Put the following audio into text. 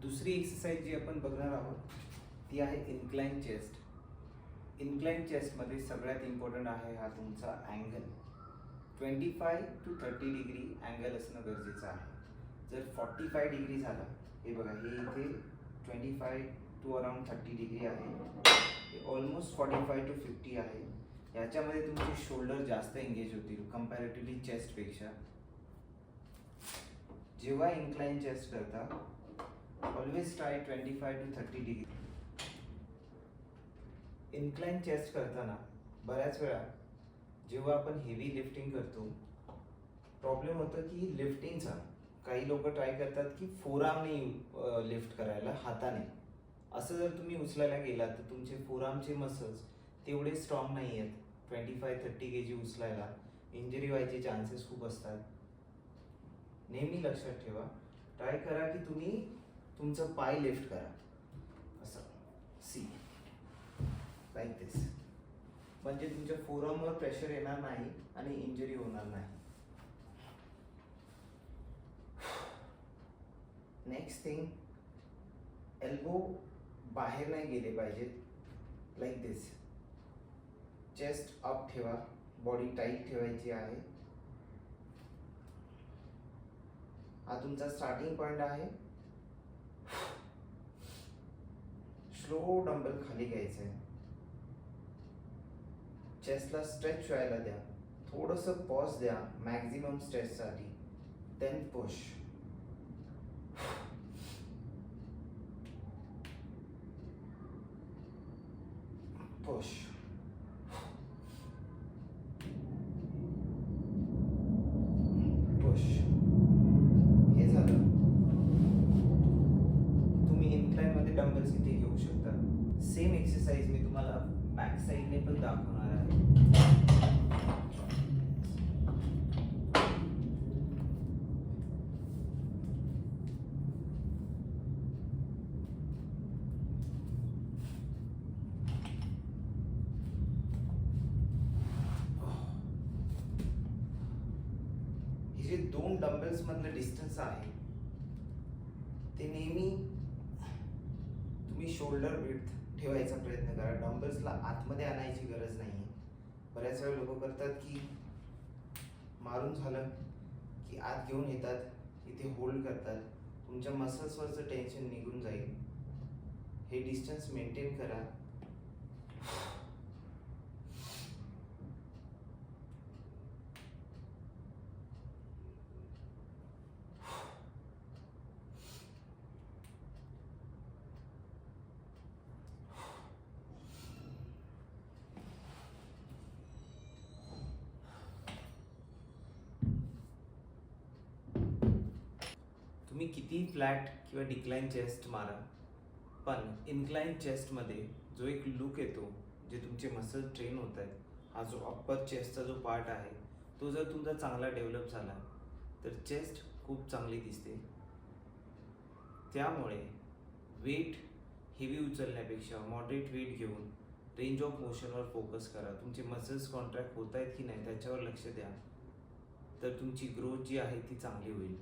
दुसरी एक्सरसाइज जी आपण बघणार आहोत ती आहे इन्क्लाइन चेस्ट. इन्क्लाइन चेस्टमध्ये सगळ्यात इम्पॉर्टंट आहे हा तुमचा अँगल. 25 to 30 डिग्री अँगल असणं गरजेचं आहे. जर 45 डिग्री झाला, हे बघा, हे इथे 25 to अराउंड 30 डिग्री आहे, हे ऑलमोस्ट 45 to 50 आहे. याच्यामध्ये तुमचे शोल्डर जास्त एंगेज होतील कंपॅरेटिव्हली चेस्टपेक्षा. जेव्हा इन्क्लाइन चेस्ट करता always try 25 to 30 degree. Incline chest करताना बऱ्याच वेळा जेव्हा आपण हेवी लिफ्टिंग करतो प्रॉब्लेम होतं की लिफ्टिंगचा. काही लोक ट्राय करतात की फोरआर्मने लिफ्ट करायला, हाताने. असं जर तुम्ही उचलायला गेलात तर तुमचे फोरआर्मचे मसल्स तेवढे स्ट्रॉंग नाही आहेत 25-30 kg उचलायला. इंजरी व्हायचे चान्सेस खूप असतात. नेहमी लक्षात ठेवा, ट्राय करा की तुम्ही तुमचं पाय लिफ्ट करा असं, सी लाईक दिस. म्हणजे तुमच्या फोरआर्मवर प्रेशर येणार नाही आणि इंजरी होणार नाही. नेक्स्ट थिंग, एल्बो बाहेर नाही गेले पाहिजेत, लाईक दिस. चेस्ट अप ठेवा, बॉडी टाईट ठेवायची आहे. हा तुमचा स्टार्टिंग पॉइंट आहे. स्लो डंबल खाली घ्यायचं आहे. चेस्टला स्ट्रेच व्हायला द्या, थोडंसं पॉज द्या मॅक्झिमम स्ट्रेचसाठी, देन पुश. पुश. पुश. हे झालं. तुम्ही इन्क्लाइनमध्ये डंबल्स इथे घेऊ शकता. सेम एक्सरसाइज मी तुम्हाला बॅक साईडने पण दाखवणार आहे. हे जे दोन डंबल्स मधलं डिस्टन्स आहे ते नेहमी तुम्ही शोल्डर विड्थ ठेवायचा प्रयत्न करा. डंबल्सला आतमध्ये आणायची गरज नाही. बऱ्याच वेळा लोक करतात की मारून झालं की आत घेऊन येतात, इथे होल्ड करतात. तुमच्या मसल्सवरचं टेन्शन निघून जाईल. हे डिस्टन्स मेंटेन करा. तुम्ही किती फ्लॅट किंवा डिक्लाइन चेस्ट मारा, पण इन्क्लाइन चेस्टमध्ये जो एक लुक येतो, जे तुमचे मसल ट्रेन होत आहेत, हा जो अप्पर चेस्टचा जो पार्ट आहे तो जर तुमचा चांगला डेव्हलप झाला तर चेस्ट खूप चांगली दिसते. त्यामुळे वेट हेवी उचलण्यापेक्षा मॉडरेट वेट घेऊन रेंज ऑफ मोशनवर फोकस करा. तुमचे मसल्स कॉन्ट्रॅक्ट होत आहेत की नाही त्याच्यावर लक्ष द्या, तर तुमची ग्रोथ जी आहे ती चांगली होईल.